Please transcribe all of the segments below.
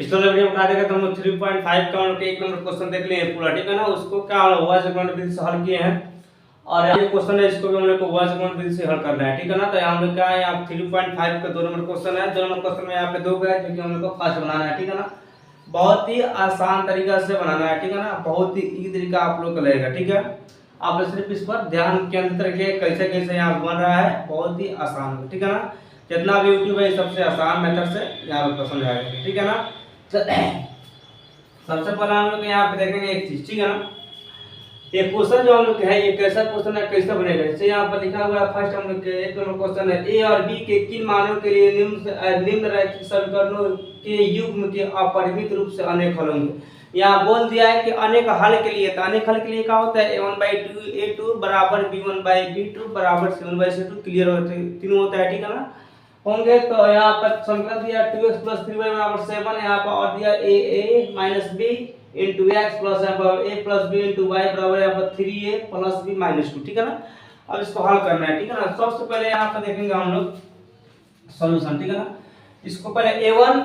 पिछले वीडियो में बता देगा तो हम लोग 3.5 का एक नंबर क्वेश्चन देख लिए पूरा, ठीक है ना। उसको क्या हुआ सेगमेंट विधि से हल किए हैं और ये क्वेश्चन है इसको भी हम लोग को हुआ सेगमेंट विधि से हल करना है, ठीक है ना। तो यहाँ हम लोग क्या है, यहाँ 3.5 का 2 नंबर क्वेश्चन है। 2 नंबर क्वेश्चन में यहाँ पे 2 गए जो कि हम लोग को फर्स्ट बनाना है, ठीक है ना। बहुत ही आसान तरीका से बनाना है, ठीक है ना। बहुत ही इजी तरीका आप लोग का लगेगा, ठीक है। आप सिर्फ इस पर ध्यान केंद्रित रखिए कैसे कैसे यहाँ बन रहा है, बहुत ही आसान, ठीक है ना। जितना भी यूट्यूब है सबसे आसान मेथड से यहाँ पे समझाएगा, ठीक है ना। सबसे पहले हम लोग यहाँ पे देखेंगे एक चीज, ठीक है ना। ये क्वेश्चन जो हम लोग है ये कैसा क्वेश्चन है, कैसे बनेगा। जैसे यहाँ पर लिखा हुआ है फर्स्ट हम लोग के एक नंबर क्वेश्चन है ए और बी के किन मानों के लिए निम्न रैखिक समीकरणों के युग्म के अपरिमित रूप से अनेक हल होंगे। यहाँ बोल दिया है कि अनेक हल के लिए, तो अनेक हल के लिए क्या होता है a1/2 a2 बराबर b1/b2 बराबर c1/c2 क्लियर होते तीनों होता है, ठीक है ना। होंगे तो यहाँ पर समीकरण दिया 2x + 3y बराबर 7, यहाँ पर और दिया a - b into x plus a plus b into y बराबर यहाँ पर 3a plus b minus 2, ठीक है ना। अब इसको हल करना है, ठीक है ना। सबसे पहले यहाँ पर देखेंगे हम लोग सॉल्यूशन, ठीक है ना। इसको पहले a1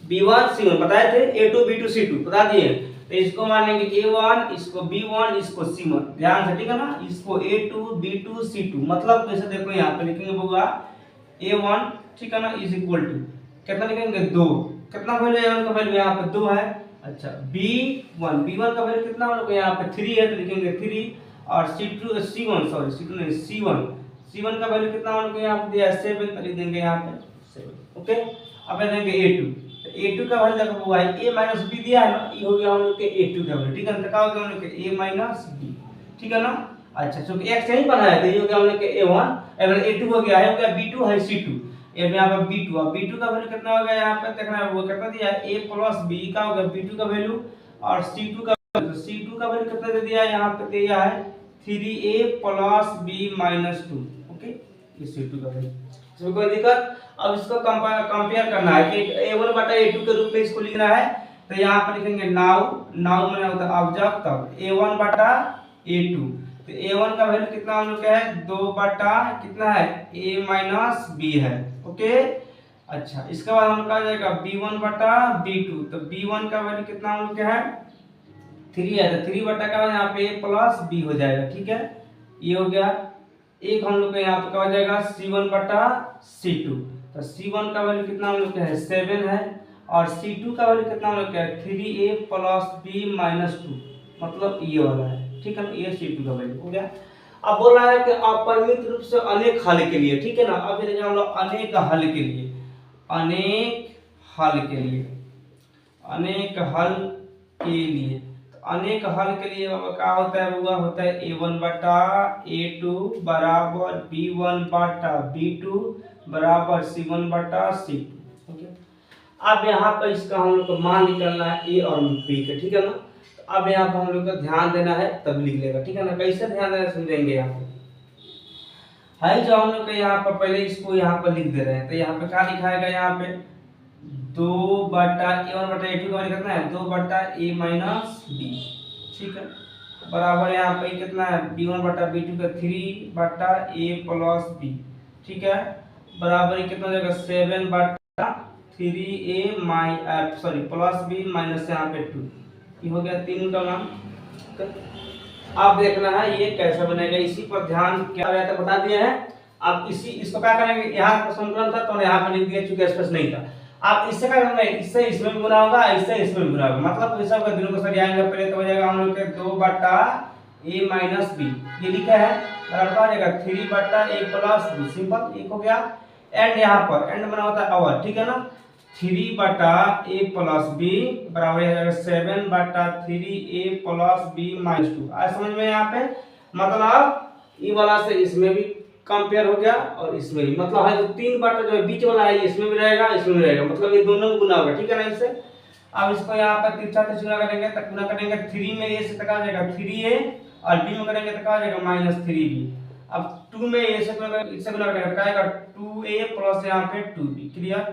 b1 c1 बताए थे, a2 b2 c2 बता दिए। तो इसको मानेंगे a1, इसको b1, इसको c1, ध्यान से, ठीक है ना। इसको a2 b2 c2 मतलब कैसे देखो यहाँ पे लिखेंगे होगा a1, ठीक है ना, इज इक्वल टू कितना लिखेंगे 2। कितना वैल्यू है a1 का वैल्यू यहाँ पे 2 है। अच्छा b1 का वैल्यू कितना हम लोग यहाँ पे 3 है तो लिखेंगे 3 और c2 c1 सॉरी c2 नहीं c1 का वैल्यू कितना हम लोग यहाँ पे दिया है 7 तो लिख देंगे यहाँ पे 7। ओके अब देंगे a2, तो a2 का वैल्यू देखो हुआ है a - b दिया है ना, ये हो गया हम लोग के a2 का वैल्यू, ठीक है ना। तो क्या हो गया हम लोग के a - b, ठीक है ना। अच्छा क्योंकि x यही बना है तो ये हो गया हम लोग के a1, अगर a2 हो गया b2 है c2, ये यहाँ पे b2 अब b2 का वैल्यू कितना हो गया यहाँ पे देखना है वो कितना दिया है a प्लस b का हो गया b2 का वैल्यू और c2 का वैल्यू कितना दे दिया है यहाँ पे दिया है 3a plus b minus 2। Okay ये c2 का वैल्यू, इसमें कोई दिक्कत। अब इसको कंपेयर करना है कि a1 बटा a2 के रूप में इसको लिखना है। तो यहाँ पर लिखेंगे नाउ मैंने होता है अब जब तब a1 बटा a2, तो a1 का वैल्यू कितना हम लोग का है 2 बटा कितना है a माइनस b है। ओके अच्छा इसके बाद हम लोग का जाएगा b1 बटा b2, तो b1 का वैल्यू कितना हम लोग का है 3 है, तो 3 बटा का यहाँ पे a प्लस b हो जाएगा, ठीक है। ये हो गया एक हम लोग का यहाँ पे क्या हो जाएगा c1 बटा c2, तो c1 का वैल्यू कितना हम लोग का है 7 है और c2 का वैल्यू कितना हम लोग का है 3a प्लस b माइनस 2 मतलब ये वाला है, ठीक है ना। ये c2 का वैल्यू हो गया। अब बोल रहा है कि अपरिमित रूप से अनेक हल के लिए, ठीक है ना। अब ये हम लोग अनेक हल के लिए तो अनेक हल के लिए क्या होता है वो होता है a1 बटा a2 बराबर b1 बटा b2 बराबर c1 बटा c2। ओके अब यहाँ पर इसका हम लोग को मान निकालना है a और b का, ठीक है ना। तो अब यहाँ पर हम लोग को ध्यान देना है तब लिख लेगा, ठीक है ना। कैसे ध्यान देना समझेंगे यहाँ पे है जो हम लोग यहाँ पर पहले इसको यहाँ पर लिख दे रहे हैं। तो यहाँ पे क्या लिखाएगा यहाँ पे 2 बटा a1 बटा a2 का वैल्यू कितना है 2 बटा a माइनस b, ठीक है, बराबर यहाँ पे कितना है b1 बटा b2 का 3 बटा a प्लस b, ठीक है, बराबर कितना हो जाएगा 7 बटा 3a प्लस b माइनस यहाँ पे 2, ये हो गया 3 का मान। अब देखना है ये कैसे बनेगा, इसी पर ध्यान क्या रहता है बता दिए हैं। आप इसको क्या करेंगे यहाँ समीकरण था तो यहाँ पे लिख दिया चूंकि स्पेस नहीं था। आप इससे क्या करना है इससे इसमें भी गुना होगा इससे इसमें भी गुना होगा मतलब इस सब का दोनों को सरियाएंगे पहले तो हो जाएगा हम लोग के 2 बटा a माइनस b ये लिखा है बराबर हो जाएगा 3 बटा a प्लस b, सिंपल एक हो गया। एंड यहाँ पर एंड बना होता है और, ठीक है ना, 3 बटा a प्लस b बराबर हो जाएगा 7 बटा 3a प्लस b माइनस 2। आज समझ में यहाँ पे मतलब ये वाला से इसमें भी कंपेयर हो गया और इसमें भी मतलब है जो 3 बटा जो बीच वाला है इसमें भी रहेगा इसमें भी रहेगा मतलब ये दोनों में गुना होगा, ठीक है ना इससे। अब इसको यहाँ पर तिरछा से गुना करेंगे तो गुना करेंगे 3 में a से तक आ जाएगा 3a और b में करेंगे तो क्या आ जाएगा माइनस 3b। अब 2 में a से इससे गुना करेंगे तो क्या आएगा 2a प्लस यहाँ पे 2b, क्लियर।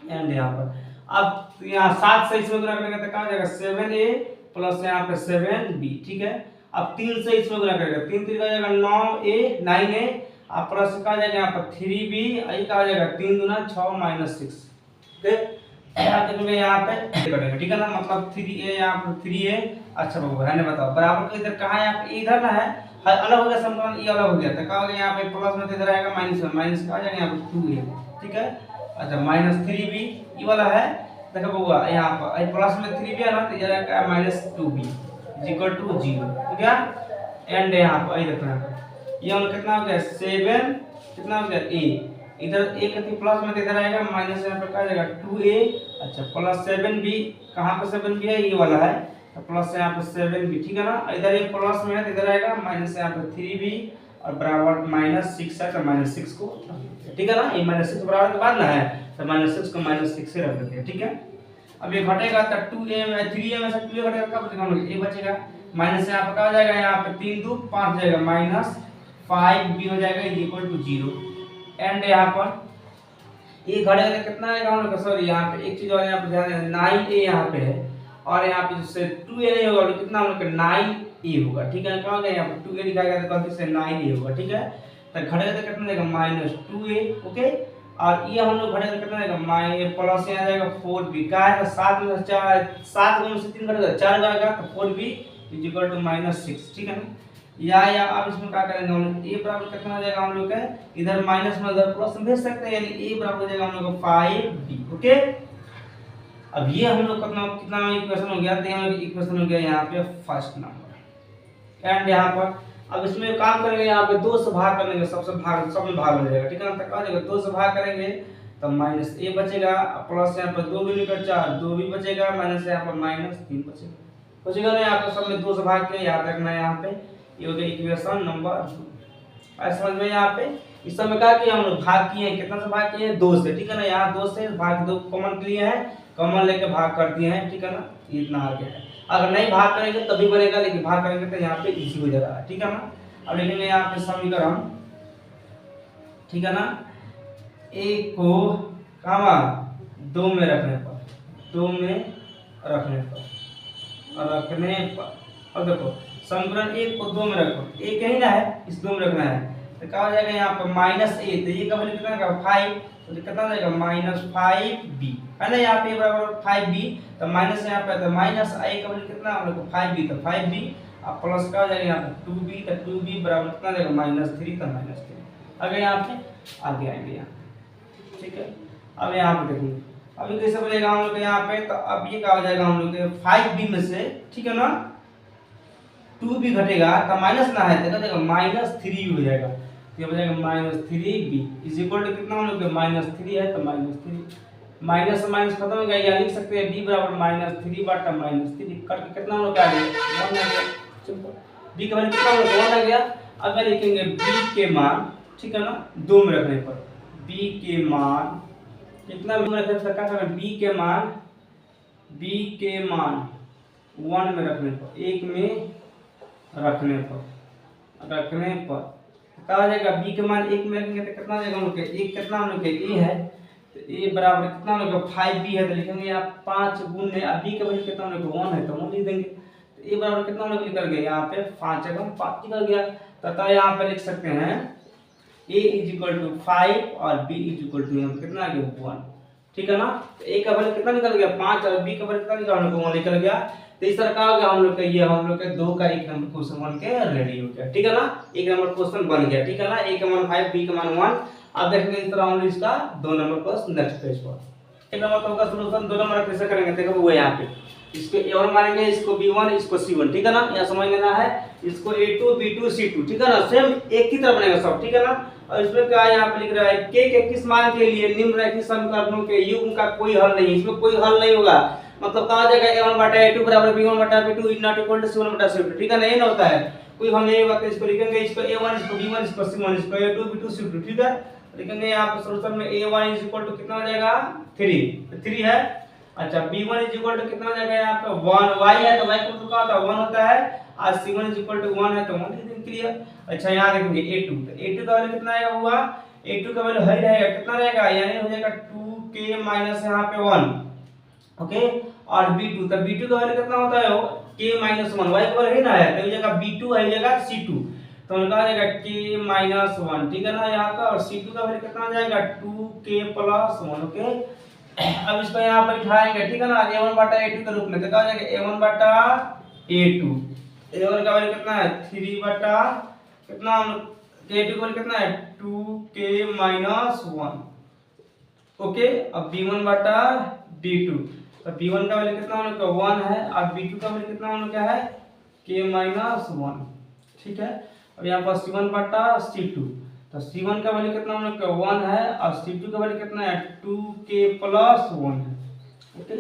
एंड यहाँ पर अब यहाँ 7 से इसमें गुना करेंगे तो क्या आ जाएगा 7a प्लस यहाँ पे 7b, ठीक है। अब 3 से इसमें गुना करेंगे 3 3 का जाएगा 9a और प्लस का जाएगा यहाँ पर 3b, आई का आ जाएगा 3 दूना 6 माइनस 6। ओके आप देखोगे यहाँ पे कटेगा, ठीक है ना, मतलब 3a यहाँ पे 3a। अच्छा बाबू है ना, बताओ बराबर का इधर कहाँ है, यहाँ पे इधर ना है, अलग हो गया समीकरण, ये अलग हो गया, तो क्या हो गया यहाँ पे प्लस में तो इधर आएगा माइनस में, माइनस का आ जाएगा यहाँ पे 2a, ठीक है। अच्छा माइनस 3b ये वाला है, देखो बाबू यहाँ पर प्लस में 3b है ना, तो इधर आएगा माइनस 2b इक्वल टू 0, ठीक है। एंड यहाँ पर ये देखो ये हम कितना हो गया 7, कितना हो गया a, इधर a कति प्लस में, इधर आएगा माइनस, यहाँ पे क्या आ जाएगा 2a। अच्छा प्लस 7b, कहाँ पे 7b है, ये वाला है, तो प्लस यहाँ पे 7b, ठीक है ना। इधर ये प्लस में है, तो इधर आएगा माइनस, यहाँ पे 3b और बराबर माइनस 6 है, तो माइनस 6 को, ठीक है ना, ये माइनस 6 बराबर के बाद ना है, तो माइनस 6 को माइनस 6 से रख देते हैं, ठीक है। अब ये घटेगा तो 2a में 3a में से 2a घटेगा, कब बचेगा हम लोग a बचेगा, माइनस यहाँ पे क्या हो जाएगा, यहाँ पे 3 2 5 जाएगा, माइनस 5b हो जाएगा इक्वल टू 0। एंड यहाँ पर ये घटेगा तो कितना आएगा हम लोग का, सॉरी यहाँ पे एक चीज और यहाँ पे ध्यान देना, 9a यहाँ पे है और यहाँ पे जिससे 2a नहीं होगा तो कितना हम लोग का 9a होगा, ठीक है। क्या होगा यहाँ पे 2a लिखा गया तो गलती से 9a होगा, ठीक है। तो घटेगा तो कितना देगा माइनस 2a, ओके। और ये हम लोग घटेगा तो कितना देगा माइनस प्लस यहाँ जाएगा 4b, क्या है 7 में 4, 7 में से 3 घटेगा 4 जाएगा, तो 4b इक्वल टू माइनस 6, ठीक है ना। या अब इसमें क्या करेंगे हम लोग, a बराबर कितना हो जाएगा हम लोग का, इधर माइनस में उधर प्लस में भेज सकते हैं, यानी a बराबर हो जाएगा हम लोग का 5b, ओके। अब ये हम लोग कितना कितना इक्वेशन हो गया, तो हम लोग इक्वेशन हो गया यहाँ पे फर्स्ट नंबर। एंड यहाँ पर अब इसमें काम करेंगे, यहाँ पे 2 से भाग करेंगे, सबसे भाग सब में भाग हो जाएगा, ठीक है ना। तो क्या हो जाएगा 2 से भाग करेंगे तो माइनस a बचेगा, प्लस यहाँ पर 2 भी निकल 4 2 भी बचेगा, माइनस यहाँ पर माइनस 3 बचेगा ना। यहाँ पे सब में 2 से भाग के याद रखना है, यहाँ पे ये हो गया इक्वेशन नंबर 2। ऐसे समझ में यहाँ पे इस समय क्या किया हम लोग, भाग किए हैं, कितना से भाग किए हैं 2 से, ठीक है ना। यहाँ 2 से भाग 2 कॉमन लिए हैं, कॉमन लेके भाग कर दिए हैं, ठीक है ना, इतना आ गया है। अगर नहीं भाग करेंगे तभी बनेगा, लेकिन भाग करेंगे तो यहाँ पे इजी हो जाएगा, ठीक है ना। अब लिखेंगे यहाँ पे समीकरण, ठीक है ना, एक को कहाँ 2 में रखने पर, 2 में रखने पर अब देखो समीकरण 1 को 2 में रखो, एक ही ना है, इस 2 में रखना है, तो क्या हो जाएगा यहाँ पर माइनस a, तो ये का वैल्यू कितना का 5, तो कितना हो जाएगा माइनस 5b, है ना। यहाँ पे बराबर 5b, तो माइनस यहाँ पे, तो माइनस a का वैल्यू कितना हम लोग को 5b, तो 5b अब प्लस का हो जाएगा यहाँ पे 2b, तो 2b बराबर कितना हो जाएगा माइनस 3, तो माइनस 3 अगर यहाँ पे आगे आएंगे यहाँ, ठीक है। अब यहाँ पे देखिए अभी कैसे बनेगा हम लोग यहाँ पे, तो अब ये क्या हो जाएगा हम लोग के 5b में से, ठीक है ना, 2b घटेगा तो माइनस ना है, तो देखो माइनस 3 हो जाएगा, ये हो जाएगा minus 3b is equal to कितना हम लोग के माइनस 3 है, तो माइनस 3 माइनस से माइनस खत्म हो गया, या लिख सकते हैं b बराबर माइनस 3 बटा माइनस 3 कट के कितना हम लोग आ गया 1 आ गया, सिंपल। b का वैल्यू कितना हम लोग 1 आ गया। अब लिखेंगे b के मान, ठीक है ना, 2 में रखने पर b के मान कितना में रखने पर क्या करें, b के मान 1 में रखने पर, 1 में रखने पर क्या हो जाएगा, b के मान 1 में रखेंगे तो कितना जाएगा हम लोग के, एक कितना हम लोग के a है, तो a बराबर कितना हम लोग का 5b है, तो लिखेंगे यहाँ 5 गुण है, अब b का वैल्यू कितना हम लोग को 1 है, तो 1 लिख देंगे, तो a बराबर कितना हम लोग निकल गया यहाँ पे 5 है, 5 निकल गया, तथा यहाँ पे लिख सकते हैं a इज इक्वल टू 5 और b इज इक्वल टू कितना आ गया 1, ठीक है ना। तो a का वैल्यू कितना निकल गया 5 और b का वैल्यू कितना निकला हम लोग को 1 निकल गया। तो इस तरह का हो गया हम लोग का, ये हम लोग के 2 का 1 नंबर क्वेश्चन बन के रेडी हो गया, ठीक है ना, 1 नंबर क्वेश्चन बन गया, ठीक है ना। a का मान 5 b का मान 1। अब देखेंगे इस तरह हम लोग इसका 2 नंबर क्वेश्चन नेक्स्ट पेज पर, 1 नंबर का सॉल्यूशन 2 नंबर कैसे करेंगे देखो, वो यहाँ पे इसको a1 मानेंगे, इसको b1, इसको c1, ठीक है ना, यहाँ समझ लेना है, इसको a2 b2 c2, ठीक है ना, सेम एक की तरह बनेगा सब, ठीक है ना। और इसमें क्या यहाँ पे लिख रहा है k के किस मान के लिए निम्नलिखित समीकरणों के युग्म का कोई हल नहीं, इसमें कोई हल नहीं होगा, मतलब कहा जाएगा a1 बटा a2 बराबर b1 बटा b2 is not equal to c1 बटा c2, ठीक है ना, ये ना होता है, कोई हल नहीं होगा। तो इसको लिखेंगे, इसको a1 इसको b1 इसको c1 इसको a2 b2 c2, ठीक है। लिखेंगे यहाँ पे सॉल्यूशन में a1 इज इक्वल टू कितना हो जाएगा 3 है। अच्छा b1 इज इक्वल टू कितना हो जाएगा यहाँ पे 1, y है तो y इक्वल टू क्या होता है 1 होता है, और c1 इज इक्वल टू 1 है तो 1 लिख देंगे, क्लियर। अच्छा यहाँ देखेंगे a2, तो a2 का वैल्यू कितना आएगा हुआ, a2 का वैल्यू है रहेगा कितना रहेगा, यानी हो जाएगा 2k माइनस यहाँ पे 1, ओके। और b2, तो b2 का वैल्यू कितना होता है k माइनस 1, y का वैल्यू है ना है, तो ये जगह b2 है, ये जगह c2, तो उनका आ जाएगा k माइनस 1, ठीक है ना यहाँ का। और c2 का वैल्यू कितना आ जाएगा 2k प्लस 1, ओके। अब इसको यहाँ पर लिखाएंगे, ठीक है ना, a1 बटा a2 के रूप में। तो क्या हो जाएगा a1 बटा a2, a1 का वैल्यू कितना है 3 बटा कितना, a2 का वैल्यू कितना है 2k-1। ओके, अब b1 बटा b2, तो b1 का वैल्यू कितना होने का 1 है, और b2 का वैल्यू कितना होने का है k-1। ठीक है, अब यहाँ पर c1 बटा c2, तो c1 का वैल्यू कितना होने का 1 है, और c2 का वैल्यू कितना है 2k+1 है। ओके,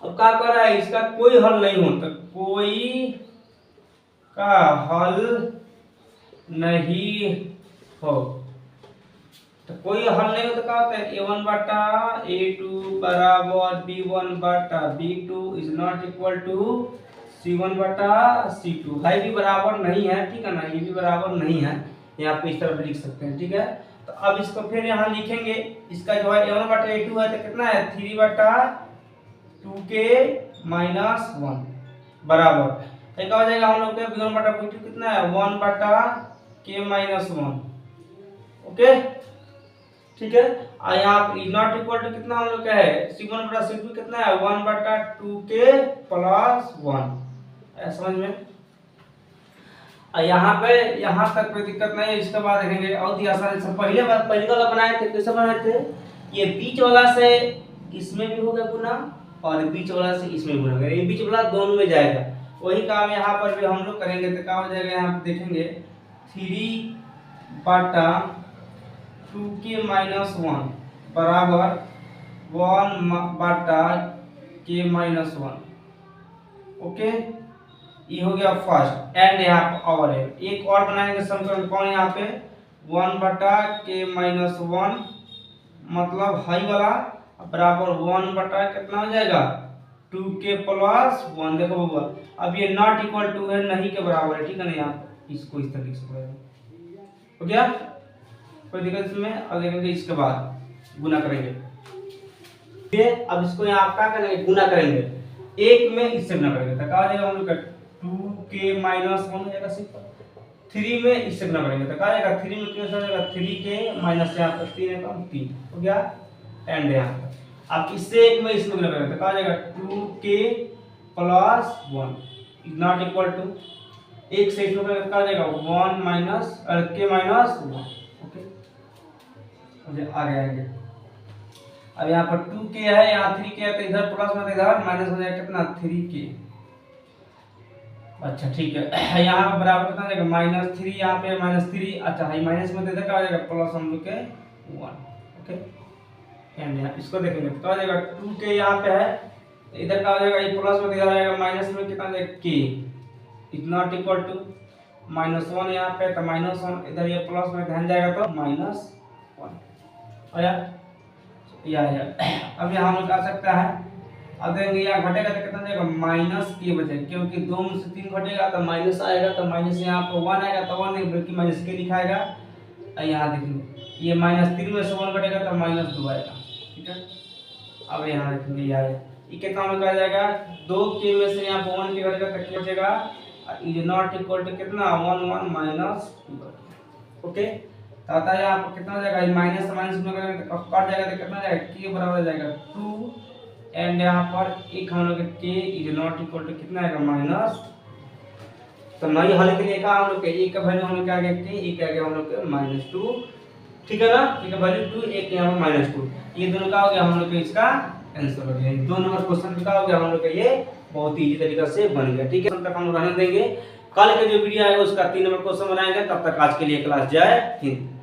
अब क्या कर रहा है, इसका कोई हल नहीं होता, कोई का हल नहीं हो, तो कोई हल नहीं होता, क्या होता है a1 बटा a2 बराबर b1 बटा b2 is not equal to c1 बटा c2। है भी बराबर नहीं है, ठीक है ना, ये भी बराबर नहीं है, यहाँ पे इस तरह लिख सकते हैं। ठीक है, तो अब इसको फिर यहाँ लिखेंगे, इसका जो है a1 बटा a2 है तो कितना है 3 बटा 2k-1 बराबर, तो क्या हो जाएगा हम लोग के b1 बटा b2 कितना है 1 बटा k-1। ओके, ठीक है, और यहाँ पर नॉट इक्वल टू कितना हम लोग का है c1 बटा c2 कितना है 1 बटा 2k+1। समझ में, और यहाँ पे यहाँ तक कोई दिक्कत नहीं है। इसके बाद देखेंगे और ही आसान से, पहले वाला बनाए थे, कैसे बनाए थे, ये बीच वाला से इसमें भी होगा गुना और बीच वाला से इसमें भी होगा, ये बीच वाला दोनों में जाएगा। वही काम यहाँ पर भी हम लोग करेंगे, तो क्या हो जाएगा यहाँ पे देखेंगे 3 बटा 2k-1 बराबर 1 बटा k-1। ओके, ये हो गया फर्स्ट, एंड यहाँ पर और है एक और बनाएंगे समीकरण, कौन यहाँ पे 1 बटा k-1 मतलब हाई वाला बराबर 1 बटा कितना हो जाएगा 2k+1। देखो बाबा, अब ये नॉट इक्वल टू है, नहीं के बराबर है, ठीक है ना, यहाँ इसको इस तरह लिख सकते हैं। हो गया, कोई दिक्कत इसमें। अब देखेंगे इसके बाद गुना करेंगे, अब इसको यहाँ क्या करेंगे गुना करेंगे, एक में इससे गुना करेंगे, तो क्या हो जाएगा हम लोग का 2k-1 हो जाएगा, सिंपल। 3 में इससे गुना करेंगे तो क्या आएगा 3 में कितना हो जाएगा 3k माइनस यहाँ पर 3 है कम 3 हो गया, एंड यहाँ पर आप इससे एक में इसमें गुना करेंगे तो क्या आ जाएगा 2k+1 is not equal to, एक से इसमें करेंगे तो क्या आ जाएगा 1 माइनस k-1। ओके, आ गया आगे। अब यहाँ पर 2k है, यहाँ 3k है, तो इधर प्लस में इधर माइनस हो जाएगा कितना 3k। अच्छा ठीक है, यहाँ पर बराबर कितना जाएगा -3, यहाँ पे -3। अच्छा ये माइनस में इधर क्या हो जाएगा प्लस हम लोग के 1। ओके, एंड यहाँ इसको देखेंगे तो क्या हो जाएगा 2k यहाँ पे है, इधर क्या हो जाएगा ये प्लस में इधर आएगा माइनस में कितना जाएगा k is not equal to -1 यहाँ पे, तो -1 इधर ये प्लस में ध्यान जाएगा तो -1 आया। अब यहाँ हम लोग आ सकता है, अब देखेंगे यहाँ घटेगा तो कितना जाएगा -k बचेगा, क्योंकि 2 में से 3 घटेगा तो माइनस आएगा, तो माइनस यहाँ पर 1 आएगा तो 1 नहीं बल्कि -k लिखाएगा। यहाँ देखेंगे ये -3 में से 1 घटेगा तो -2 आएगा, ठीक है। अब यहाँ देखेंगे ये कितना में आ जाएगा 2k में से यहाँ पर 1k घटेगा तो क्या बचेगा, इज नॉट इक्वल टू कितना 1 -2। ओके, तो आता है यहाँ पर कितना हो जाएगा माइनस से माइनस में करेंगे तो कट जाएगा तो कितना जाएगा k बराबर जाएगा 2, एंड यहाँ पर एक हम लोग k is not equal to कितना आएगा माइनस, तो नहीं हल के लिए का हम लोग के एक का वैल्यू हम लोग क्या आ गया k, एक आ गया हम लोग के -2, ठीक है ना, ठीक है वैल्यू 2, एक यहाँ पर -2, ये दोनों का हो गया हम लोग के इसका आंसर हो गया। 2 नंबर क्वेश्चन का हो गया हम लोग का ये बहुत ही इजी तरीका से बन गया, ठीक है। तब तक हम रहने देंगे, कल के जो वीडियो आएगा उसका 3 नंबर क्वेश्चन बनाएंगे, तब तक आज के लिए क्लास जय हिंद।